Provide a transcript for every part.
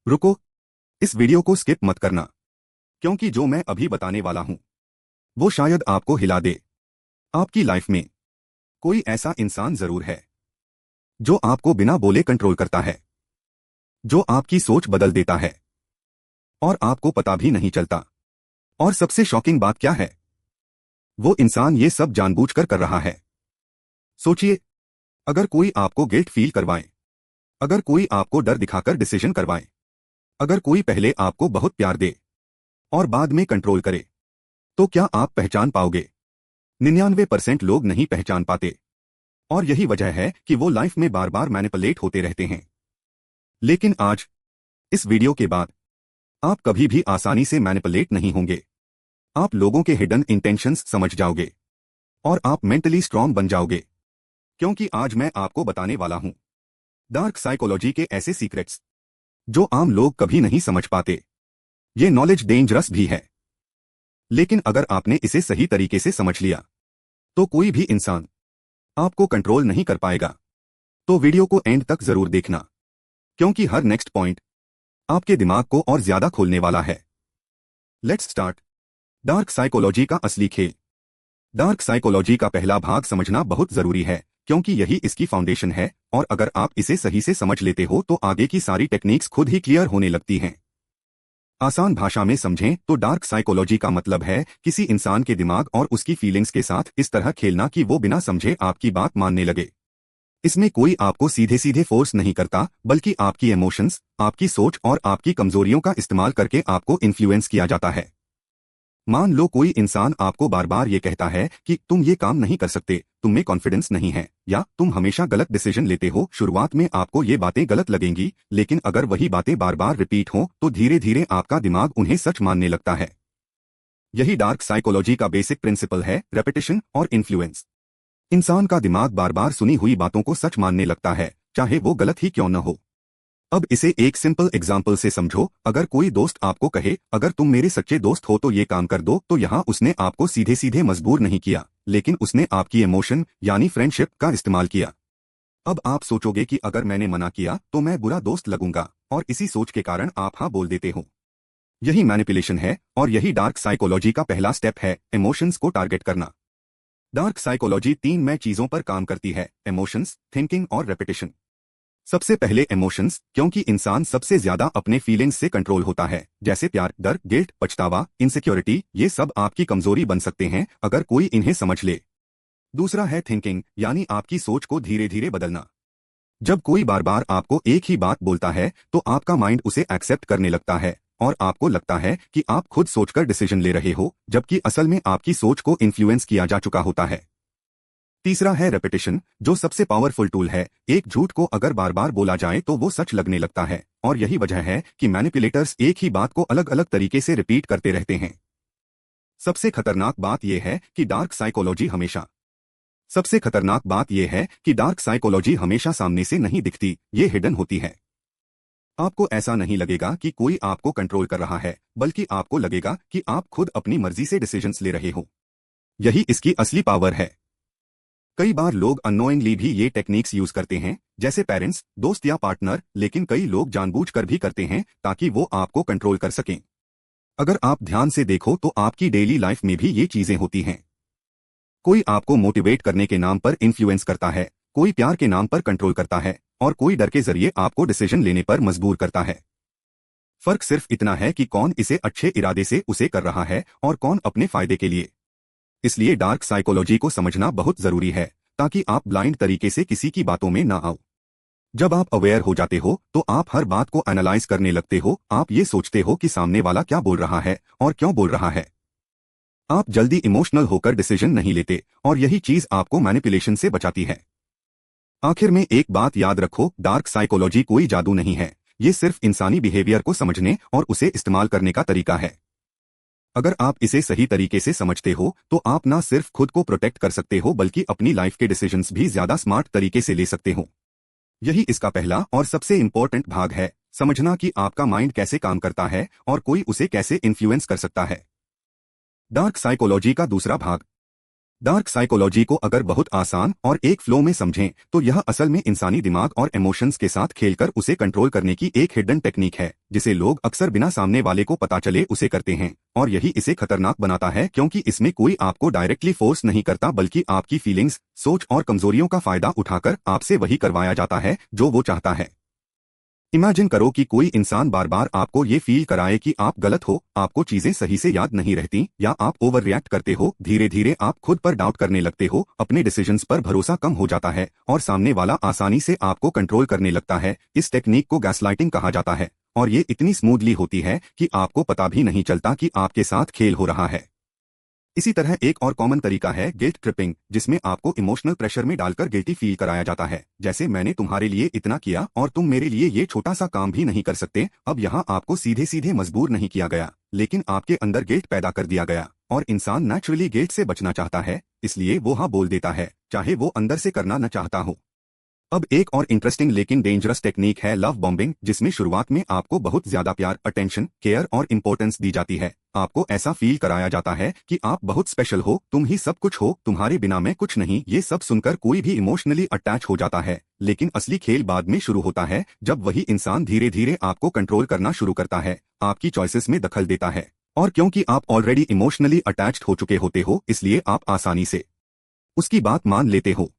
रुको, इस वीडियो को स्किप मत करना, क्योंकि जो मैं अभी बताने वाला हूं वो शायद आपको हिला दे। आपकी लाइफ में कोई ऐसा इंसान जरूर है जो आपको बिना बोले कंट्रोल करता है, जो आपकी सोच बदल देता है और आपको पता भी नहीं चलता। और सबसे शॉकिंग बात क्या है, वो इंसान ये सब जानबूझकर कर रहा है। सोचिए, अगर कोई आपको गिल्ट फील करवाए, अगर कोई आपको डर दिखाकर डिसीजन करवाए, अगर कोई पहले आपको बहुत प्यार दे और बाद में कंट्रोल करे, तो क्या आप पहचान पाओगे? 99% लोग नहीं पहचान पाते। और यही वजह है कि वो लाइफ में बार बार मैनिपुलेट होते रहते हैं। लेकिन आज इस वीडियो के बाद आप कभी भी आसानी से मैनिपुलेट नहीं होंगे। आप लोगों के हिडन इंटेंशंस समझ जाओगे और आप मेंटली स्ट्रांग बन जाओगे, क्योंकि आज मैं आपको बताने वाला हूं डार्क साइकोलॉजी के ऐसे सीक्रेट्स जो आम लोग कभी नहीं समझ पाते। ये नॉलेज डेंजरस भी है, लेकिन अगर आपने इसे सही तरीके से समझ लिया तो कोई भी इंसान आपको कंट्रोल नहीं कर पाएगा। तो वीडियो को एंड तक जरूर देखना, क्योंकि हर नेक्स्ट पॉइंट आपके दिमाग को और ज्यादा खोलने वाला है। Let's start. डार्क साइकोलॉजी का असली खेल। डार्क साइकोलॉजी का पहला भाग समझना बहुत जरूरी है, क्योंकि यही इसकी फाउंडेशन है, और अगर आप इसे सही से समझ लेते हो तो आगे की सारी टेक्निक्स खुद ही क्लियर होने लगती हैं। आसान भाषा में समझें तो डार्क साइकोलॉजी का मतलब है किसी इंसान के दिमाग और उसकी फीलिंग्स के साथ इस तरह खेलना कि वो बिना समझे आपकी बात मानने लगे। इसमें कोई आपको सीधे सीधे फोर्स नहीं करता, बल्कि आपकी इमोशंस, आपकी सोच और आपकी कमजोरियों का इस्तेमाल करके आपको इन्फ्लुएंस किया जाता है। मान लो कोई इंसान आपको बार बार ये कहता है कि तुम ये काम नहीं कर सकते, तुम में कॉन्फिडेंस नहीं है, या तुम हमेशा गलत डिसीजन लेते हो। शुरुआत में आपको ये बातें गलत लगेंगी, लेकिन अगर वही बातें बार बार रिपीट हों तो धीरे धीरे आपका दिमाग उन्हें सच मानने लगता है। यही डार्क साइकोलॉजी का बेसिक प्रिंसिपल है, रेपिटेशन और इन्फ्लुएंस। इंसान का दिमाग बार बार सुनी हुई बातों को सच मानने लगता है, चाहे वो गलत ही क्यों न हो। अब इसे एक सिंपल एग्जाम्पल से समझो। अगर कोई दोस्त आपको कहे, अगर तुम मेरे सच्चे दोस्त हो तो ये काम कर दो, तो यहाँ उसने आपको सीधे सीधे मजबूर नहीं किया, लेकिन उसने आपकी इमोशन यानी फ्रेंडशिप का इस्तेमाल किया। अब आप सोचोगे कि अगर मैंने मना किया तो मैं बुरा दोस्त लगूंगा, और इसी सोच के कारण आप हाँ बोल देते हो। यही मैनिपुलेशन है, और यही डार्क साइकोलॉजी का पहला स्टेप है, इमोशंस को टारगेट करना। डार्क साइकोलॉजी 3 चीजों पर काम करती है, इमोशंस, थिंकिंग और रेपिटेशन। सबसे पहले इमोशंस, क्योंकि इंसान सबसे ज्यादा अपने फीलिंग्स से कंट्रोल होता है, जैसे प्यार, डर, गिल्ट, पछतावा, इनसिक्योरिटी। ये सब आपकी कमजोरी बन सकते हैं अगर कोई इन्हें समझ ले। दूसरा है थिंकिंग, यानी आपकी सोच को धीरे धीरे बदलना। जब कोई बार बार आपको एक ही बात बोलता है तो आपका माइंड उसे एक्सेप्ट करने लगता है, और आपको लगता है कि आप खुद सोचकर डिसीजन ले रहे हो, जबकि असल में आपकी सोच को इन्फ्लुएंस किया जा चुका होता है। तीसरा है रेपिटेशन, जो सबसे पावरफुल टूल है। एक झूठ को अगर बार बार बोला जाए तो वो सच लगने लगता है, और यही वजह है कि मैनिपुलेटर्स एक ही बात को अलग अलग तरीके से रिपीट करते रहते हैं। सबसे खतरनाक बात यह है कि डार्क साइकोलॉजी हमेशा सबसे खतरनाक बात यह है कि डार्क साइकोलॉजी हमेशा सामने से नहीं दिखती, ये हिडन होती है। आपको ऐसा नहीं लगेगा कि कोई आपको कंट्रोल कर रहा है, बल्कि आपको लगेगा कि आप खुद अपनी मर्जी से डिसीजंस ले रहे हो। यही इसकी असली पावर है। कई बार लोग अननोइंगली भी ये टेक्निक्स यूज करते हैं, जैसे पेरेंट्स, दोस्त या पार्टनर, लेकिन कई लोग जानबूझकर भी करते हैं ताकि वो आपको कंट्रोल कर सकें। अगर आप ध्यान से देखो तो आपकी डेली लाइफ में भी ये चीजें होती हैं। कोई आपको मोटिवेट करने के नाम पर इन्फ्लुएंस करता है, कोई प्यार के नाम पर कंट्रोल करता है, और कोई डर के जरिए आपको डिसीजन लेने पर मजबूर करता है। फर्क सिर्फ इतना है कि कौन इसे अच्छे इरादे से उसे कर रहा है और कौन अपने फायदे के लिए। इसलिए डार्क साइकोलॉजी को समझना बहुत जरूरी है, ताकि आप ब्लाइंड तरीके से किसी की बातों में ना आओ। जब आप अवेयर हो जाते हो तो आप हर बात को एनालाइज करने लगते हो। आप ये सोचते हो कि सामने वाला क्या बोल रहा है और क्यों बोल रहा है। आप जल्दी इमोशनल होकर डिसीजन नहीं लेते, और यही चीज आपको मैनिपुलेशन से बचाती है। आखिर में एक बात याद रखो, डार्क साइकोलॉजी कोई जादू नहीं है, ये सिर्फ इंसानी बिहेवियर को समझने और उसे इस्तेमाल करने का तरीका है। अगर आप इसे सही तरीके से समझते हो तो आप ना सिर्फ खुद को प्रोटेक्ट कर सकते हो, बल्कि अपनी लाइफ के डिसीजंस भी ज्यादा स्मार्ट तरीके से ले सकते हो। यही इसका पहला और सबसे इंपॉर्टेंट भाग है, समझना कि आपका माइंड कैसे काम करता है और कोई उसे कैसे इन्फ्लुएंस कर सकता है। डार्क साइकोलॉजी का दूसरा भाग, डार्क साइकोलॉजी को अगर बहुत आसान और एक फ्लो में समझें तो यह असल में इंसानी दिमाग और इमोशंस के साथ खेलकर उसे कंट्रोल करने की एक हिडन टेक्निक है, जिसे लोग अक्सर बिना सामने वाले को पता चले उसे करते हैं। और यही इसे खतरनाक बनाता है, क्योंकि इसमें कोई आपको डायरेक्टली फोर्स नहीं करता, बल्कि आपकी फीलिंग्स, सोच और कमजोरियों का फायदा उठाकर आपसे वही करवाया जाता है जो वो चाहता है। इमेजिन करो कि कोई इंसान बार बार आपको ये फील कराए कि आप गलत हो, आपको चीजें सही से याद नहीं रहती, या आप ओवर रिएक्ट करते हो। धीरे धीरे आप खुद पर डाउट करने लगते हो, अपने डिसीजंस पर भरोसा कम हो जाता है और सामने वाला आसानी से आपको कंट्रोल करने लगता है। इस टेक्निक को गैसलाइटिंग कहा जाता है और ये इतनी स्मूथली होती है कि आपको पता भी नहीं चलता कि आपके साथ खेल हो रहा है। इसी तरह एक और कॉमन तरीका है गिल्ट ट्रिपिंग, जिसमें आपको इमोशनल प्रेशर में डालकर गिल्टी फील कराया जाता है, जैसे मैंने तुम्हारे लिए इतना किया और तुम मेरे लिए ये छोटा सा काम भी नहीं कर सकते। अब यहाँ आपको सीधे सीधे मजबूर नहीं किया गया, लेकिन आपके अंदर गिल्ट पैदा कर दिया गया, और इंसान नेचुरली गिल्ट से बचना चाहता है, इसलिए वो हाँ बोल देता है, चाहे वो अंदर से करना न चाहता हो। अब एक और इंटरेस्टिंग लेकिन डेंजरस टेक्निक है लव बॉम्बिंग, जिसमें शुरुआत में आपको बहुत ज्यादा प्यार, अटेंशन, केयर और इंपॉर्टेंस दी जाती है। आपको ऐसा फील कराया जाता है कि आप बहुत स्पेशल हो, तुम ही सब कुछ हो, तुम्हारे बिना मैं कुछ नहीं। ये सब सुनकर कोई भी इमोशनली अटैच हो जाता है, लेकिन असली खेल बाद में शुरू होता है, जब वही इंसान धीरे धीरे आपको कंट्रोल करना शुरू करता है, आपकी चॉइसेस में दखल देता है। और क्योंकि आप ऑलरेडी इमोशनली अटैच्ड हो चुके होते हो, इसलिए आप आसानी से उसकी बात मान लेते हो।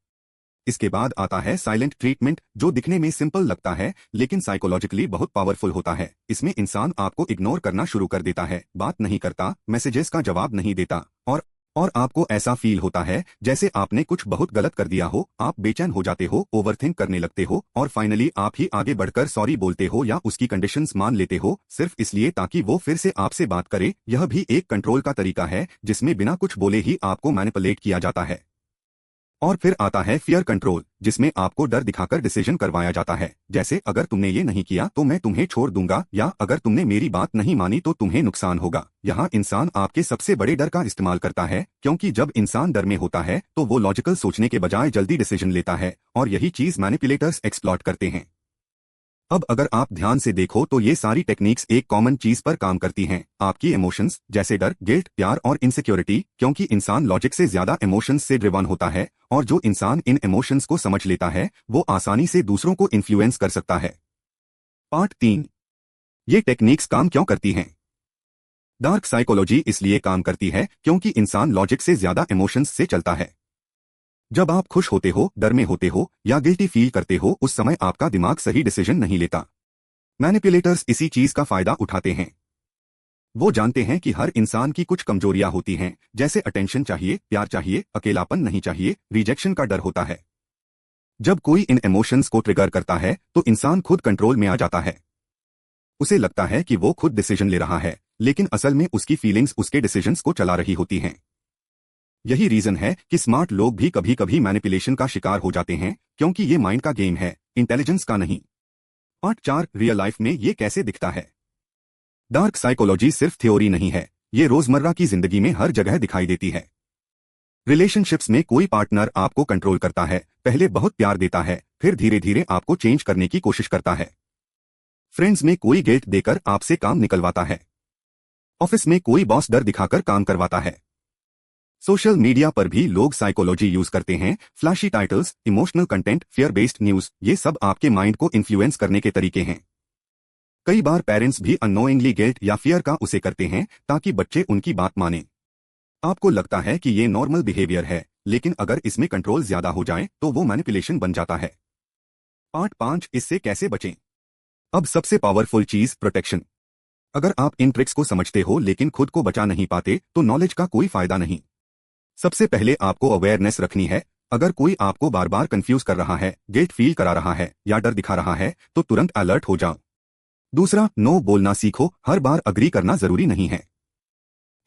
इसके बाद आता है साइलेंट ट्रीटमेंट, जो दिखने में सिंपल लगता है लेकिन साइकोलॉजिकली बहुत पावरफुल होता है। इसमें इंसान आपको इग्नोर करना शुरू कर देता है, बात नहीं करता, मैसेजेस का जवाब नहीं देता, और आपको ऐसा फील होता है जैसे आपने कुछ बहुत गलत कर दिया हो। आप बेचैन हो जाते हो, ओवरथिंक करने लगते हो, और फाइनली आप ही आगे बढ़कर सॉरी बोलते हो या उसकी कंडीशंस मान लेते हो, सिर्फ इसलिए ताकि वो फिर से आपसे बात करे। यह भी एक कंट्रोल का तरीका है, जिसमें बिना कुछ बोले ही आपको मैनिपुलेट किया जाता है। और फिर आता है फियर कंट्रोल, जिसमें आपको डर दिखाकर डिसीजन करवाया जाता है, जैसे अगर तुमने ये नहीं किया तो मैं तुम्हें छोड़ दूंगा, या अगर तुमने मेरी बात नहीं मानी तो तुम्हें नुकसान होगा। यहाँ इंसान आपके सबसे बड़े डर का इस्तेमाल करता है, क्योंकि जब इंसान डर में होता है तो वो लॉजिकल सोचने के बजाय जल्दी डिसीजन लेता है, और यही चीज मैनिपुलेटर्स एक्सप्लॉइट करते हैं। अब अगर आप ध्यान से देखो तो ये सारी टेक्निक्स एक कॉमन चीज पर काम करती हैं, आपकी इमोशंस, जैसे डर, गिल्ट, प्यार और इनसिक्योरिटी, क्योंकि इंसान लॉजिक से ज्यादा इमोशंस से ड्रिवन होता है, और जो इंसान इन इमोशंस को समझ लेता है वो आसानी से दूसरों को इन्फ्लुएंस कर सकता है। पार्ट 3, ये टेक्निक्स काम क्यों करती हैं? डार्क साइकोलॉजी इसलिए काम करती है क्योंकि इंसान लॉजिक से ज्यादा इमोशंस से चलता है। जब आप खुश होते हो, डर में होते हो या गिल्टी फील करते हो, उस समय आपका दिमाग सही डिसीजन नहीं लेता। मैनिपुलेटर्स इसी चीज का फायदा उठाते हैं। वो जानते हैं कि हर इंसान की कुछ कमजोरियां होती हैं, जैसे अटेंशन चाहिए, प्यार चाहिए, अकेलापन नहीं चाहिए, रिजेक्शन का डर होता है। जब कोई इन इमोशंस को ट्रिगर करता है तो इंसान खुद कंट्रोल में आ जाता है। उसे लगता है कि वो खुद डिसीजन ले रहा है, लेकिन असल में उसकी फीलिंग्स उसके डिसीजंस को चला रही होती हैं। यही रीजन है कि स्मार्ट लोग भी कभी कभी मैनिपुलेशन का शिकार हो जाते हैं, क्योंकि ये माइंड का गेम है, इंटेलिजेंस का नहीं। पार्ट 4, रियल लाइफ में ये कैसे दिखता है? डार्क साइकोलॉजी सिर्फ थ्योरी नहीं है, ये रोजमर्रा की जिंदगी में हर जगह दिखाई देती है। रिलेशनशिप्स में कोई पार्टनर आपको कंट्रोल करता है, पहले बहुत प्यार देता है, फिर धीरे धीरे आपको चेंज करने की कोशिश करता है। फ्रेंड्स में कोई गिल्ट देकर आपसे काम निकलवाता है। ऑफिस में कोई बॉस डर दिखाकर काम करवाता है। सोशल मीडिया पर भी लोग साइकोलॉजी यूज करते हैं, flashy titles, emotional content, fear based news, ये सब आपके माइंड को इन्फ्लुएंस करने के तरीके हैं। कई बार पेरेंट्स भी अननोइंगली गिल्ट या फियर का उसे करते हैं ताकि बच्चे उनकी बात माने। आपको लगता है कि ये नॉर्मल बिहेवियर है, लेकिन अगर इसमें कंट्रोल ज्यादा हो जाए तो वो मैनिपुलेशन बन जाता है। पार्ट 5, इससे कैसे बचें? अब सबसे पावरफुल चीज, प्रोटेक्शन। अगर आप इन ट्रिक्स को समझते हो लेकिन खुद को बचा नहीं पाते तो नॉलेज का कोई फायदा नहीं। सबसे पहले आपको अवेयरनेस रखनी है। अगर कोई आपको बार बार कंफ्यूज कर रहा है, गिल्ट फील करा रहा है या डर दिखा रहा है तो तुरंत अलर्ट हो जाओ। दूसरा, नो बोलना सीखो, हर बार अग्री करना जरूरी नहीं है।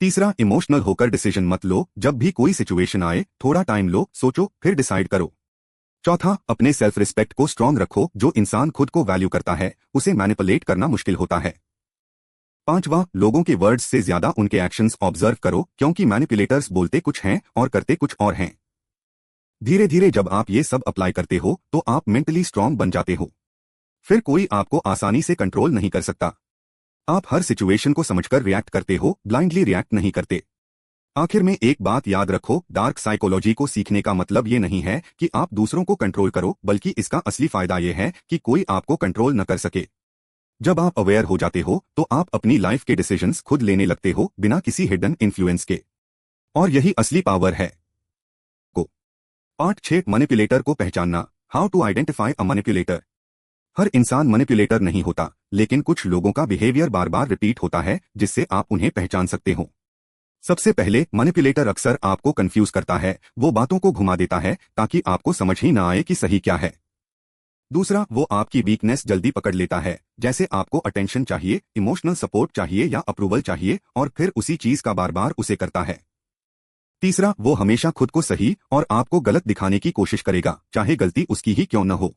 तीसरा, इमोशनल होकर डिसीजन मत लो, जब भी कोई सिचुएशन आए थोड़ा टाइम लो, सोचो, फिर डिसाइड करो। चौथा, अपने सेल्फ रिस्पेक्ट को स्ट्रांग रखो, जो इंसान खुद को वैल्यू करता है उसे मैनिपुलेट करना मुश्किल होता है। पांचवा, लोगों के वर्ड्स से ज्यादा उनके एक्शंस ऑब्जर्व करो, क्योंकि मैनिपुलेटर्स बोलते कुछ हैं और करते कुछ और हैं। धीरे धीरे जब आप ये सब अप्लाई करते हो तो आप मेंटली स्ट्रांग बन जाते हो। फिर कोई आपको आसानी से कंट्रोल नहीं कर सकता। आप हर सिचुएशन को समझकर रिएक्ट करते हो, ब्लाइंडली रिएक्ट नहीं करते। आखिर में एक बात याद रखो, डार्क साइकोलॉजी को सीखने का मतलब ये नहीं है कि आप दूसरों को कंट्रोल करो, बल्कि इसका असली फायदा ये है कि कोई आपको कंट्रोल न कर सके। जब आप अवेयर हो जाते हो तो आप अपनी लाइफ के डिसीजंस खुद लेने लगते हो, बिना किसी हिडन इन्फ्लुएंस के। और यही असली पावर है। को पार्ट 6, मैनिपुलेटर को पहचानना। How to identify a manipulator. हर इंसान मैनिपुलेटर नहीं होता, लेकिन कुछ लोगों का बिहेवियर बार बार रिपीट होता है जिससे आप उन्हें पहचान सकते हो। सबसे पहले, मैनिपुलेटर अक्सर आपको कंफ्यूज करता है। वो बातों को घुमा देता है ताकि आपको समझ ही ना आए कि सही क्या है। दूसरा, वो आपकी वीकनेस जल्दी पकड़ लेता है, जैसे आपको अटेंशन चाहिए, इमोशनल सपोर्ट चाहिए या अप्रूवल चाहिए, और फिर उसी चीज का बार बार उसे करता है। तीसरा, वो हमेशा खुद को सही और आपको गलत दिखाने की कोशिश करेगा, चाहे गलती उसकी ही क्यों न हो।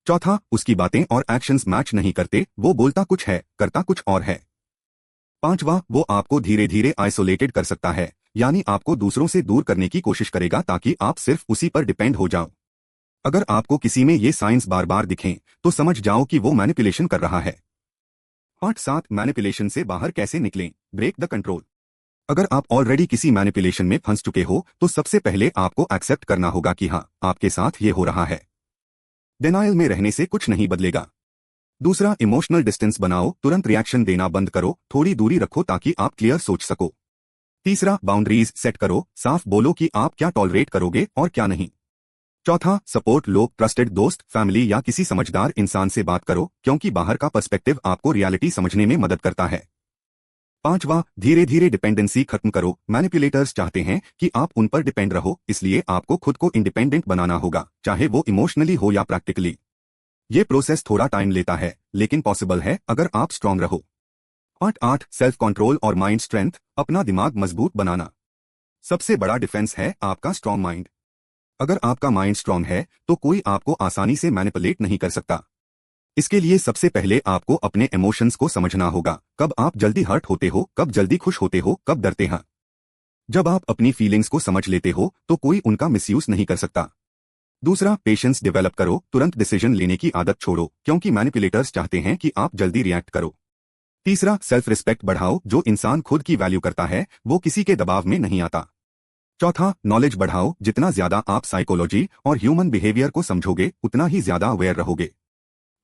चौथा, उसकी बातें और एक्शंस मैच नहीं करते, वो बोलता कुछ है, करता कुछ और है। पांचवा, वो आपको धीरे धीरे आइसोलेटेड कर सकता है, यानी आपको दूसरों से दूर करने की कोशिश करेगा ताकि आप सिर्फ उसी पर डिपेंड हो जाओ। अगर आपको किसी में ये साइंस बार बार दिखें, तो समझ जाओ कि वो मैनिपुलेशन कर रहा है। पार्ट 7, मैनिपुलेशन से बाहर कैसे निकलें। Break the control. अगर आप ऑलरेडी किसी मैनिपुलेशन में फंस चुके हो तो सबसे पहले आपको एक्सेप्ट करना होगा कि हाँ, आपके साथ ये हो रहा है। डिनायल में रहने से कुछ नहीं बदलेगा। दूसरा, इमोशनल डिस्टेंस बनाओ, तुरंत रिएक्शन देना बंद करो, थोड़ी दूरी रखो ताकि आप क्लियर सोच सको। तीसरा, बाउंड्रीज सेट करो, साफ बोलो कि आप क्या टॉलरेट करोगे और क्या नहीं। चौथा, सपोर्ट लो, ट्रस्टेड दोस्त, फैमिली या किसी समझदार इंसान से बात करो, क्योंकि बाहर का पर्सपेक्टिव आपको रियलिटी समझने में मदद करता है। पांचवा, धीरे धीरे डिपेंडेंसी खत्म करो। मैनिपुलेटर्स चाहते हैं कि आप उन पर डिपेंड रहो, इसलिए आपको खुद को इंडिपेंडेंट बनाना होगा, चाहे वो इमोशनली हो या प्रैक्टिकली। ये प्रोसेस थोड़ा टाइम लेता है, लेकिन पॉसिबल है अगर आप स्ट्रांग रहो। पार्ट 8, सेल्फ कंट्रोल और माइंड स्ट्रेंथ। अपना दिमाग मजबूत बनाना। सबसे बड़ा डिफेंस है आपका स्ट्रांग माइंड। अगर आपका माइंड स्ट्रांग है तो कोई आपको आसानी से मैनिपुलेट नहीं कर सकता। इसके लिए सबसे पहले आपको अपने इमोशंस को समझना होगा, कब आप जल्दी हर्ट होते हो, कब जल्दी खुश होते हो, कब डरते हैं। जब आप अपनी फीलिंग्स को समझ लेते हो तो कोई उनका मिसयूज नहीं कर सकता। दूसरा, पेशेंस डेवलप करो, तुरंत डिसीजन लेने की आदत छोड़ो, क्योंकि मैनिपुलेटर्स चाहते हैं कि आप जल्दी रिएक्ट करो। तीसरा, सेल्फ रिस्पेक्ट बढ़ाओ, जो इंसान खुद की वैल्यू करता है वो किसी के दबाव में नहीं आता। चौथा, नॉलेज बढ़ाओ, जितना ज्यादा आप साइकोलॉजी और ह्यूमन बिहेवियर को समझोगे उतना ही ज्यादा अवेयर रहोगे।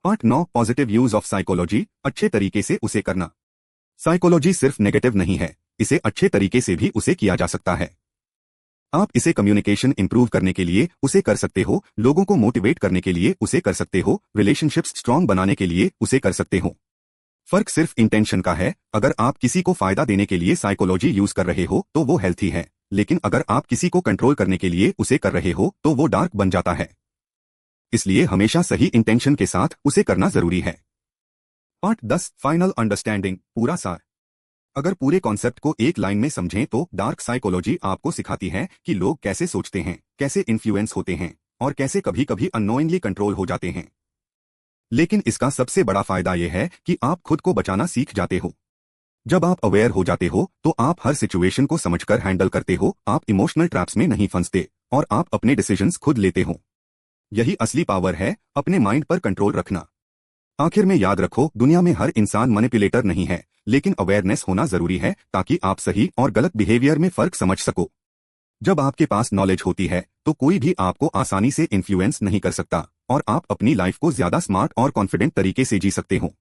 Part 9, positive use of psychology. अच्छे तरीके से उसे करना। साइकोलॉजी सिर्फ नेगेटिव नहीं है, इसे अच्छे तरीके से भी उसे किया जा सकता है। आप इसे कम्युनिकेशन इंप्रूव करने के लिए उसे कर सकते हो, लोगों को मोटिवेट करने के लिए उसे कर सकते हो, रिलेशनशिप्स स्ट्रांग बनाने के लिए उसे कर सकते हो। फर्क सिर्फ इंटेंशन का है। अगर आप किसी को फायदा देने के लिए साइकोलॉजी यूज कर रहे हो तो वो हेल्थी है, लेकिन अगर आप किसी को कंट्रोल करने के लिए उसे कर रहे हो तो वो डार्क बन जाता है। इसलिए हमेशा सही इंटेंशन के साथ उसे करना जरूरी है। Part 10, final understanding. पूरा सार। अगर पूरे कॉन्सेप्ट को एक लाइन में समझें तो डार्क साइकोलॉजी आपको सिखाती है कि लोग कैसे सोचते हैं, कैसे इन्फ्लुएंस होते हैं और कैसे कभी कभी अननोइंगली कंट्रोल हो जाते हैं। लेकिन इसका सबसे बड़ा फायदा यह है कि आप खुद को बचाना सीख जाते हो। जब आप अवेयर हो जाते हो तो आप हर सिचुएशन को समझकर हैंडल करते हो, आप इमोशनल ट्रैप्स में नहीं फंसते और आप अपने डिसीजंस खुद लेते हो। यही असली पावर है, अपने माइंड पर कंट्रोल रखना। आखिर में याद रखो, दुनिया में हर इंसान मैनिपुलेटर नहीं है, लेकिन अवेयरनेस होना जरूरी है ताकि आप सही और गलत बिहेवियर में फर्क समझ सको। जब आपके पास नॉलेज होती है तो कोई भी आपको आसानी से इन्फ्लुएंस नहीं कर सकता और आप अपनी लाइफ को ज्यादा स्मार्ट और कॉन्फिडेंट तरीके से जी सकते हो।